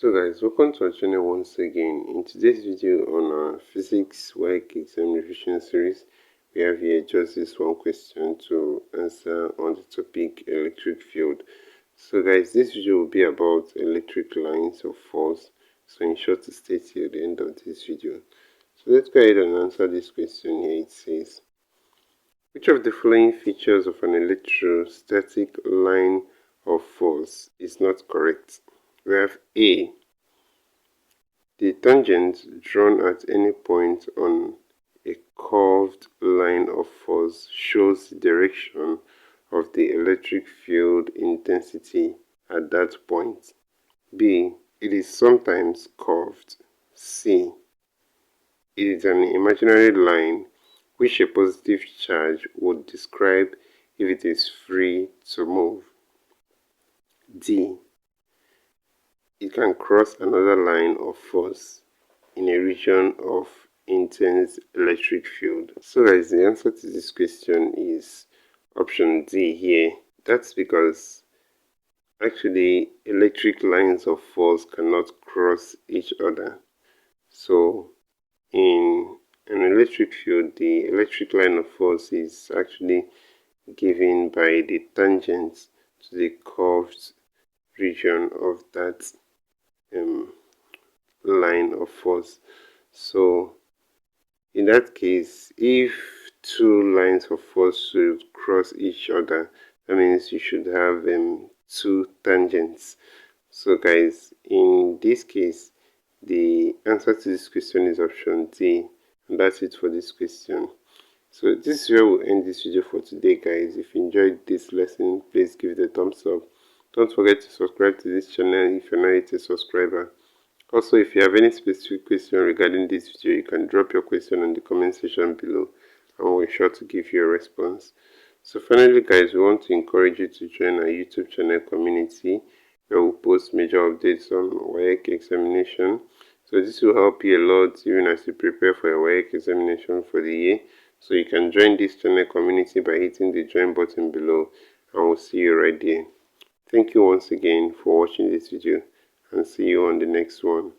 So guys, welcome to our channel once again. In today's video on our physics WAEC exam revision series, we have here just this one question to answer on the topic electric field. So guys, this video will be about electric lines of force. So in short, to stay till the end of this video. So let's go ahead and answer this question here. It says, which of the following features of an electrostatic line of force is not correct? We have A. The tangent drawn at any point on a curved line of force shows the direction of the electric field intensity at that point. B. It is sometimes curved. C. It is an imaginary line which a positive charge would describe if it is free to move. D. It can cross another line of force in a region of intense electric field. So guys, the answer to this question is option D here. That's because actually electric lines of force cannot cross each other. So in an electric field, the electric line of force is actually given by the tangent to the curved region of that line of force. So in that case, if two lines of force should cross each other, that means you should have two tangents. So guys, in this case, the answer to this question is option D, and that's it for this question. So this is where we'll end this video for today, guys. If you enjoyed this lesson, please give it a thumbs up. Don't forget to subscribe to this channel if you're not yet a subscriber. Also, if you have any specific question regarding this video, you can drop your question in the comment section below and we'll be sure to give you a response. So finally guys, we want to encourage you to join our YouTube channel community where we'll post major updates on WAEC examination. So this will help you a lot even as you prepare for your WAEC examination for the year. So you can join this channel community by hitting the join button below and we'll see you right there. Thank you once again for watching this video and see you on the next one.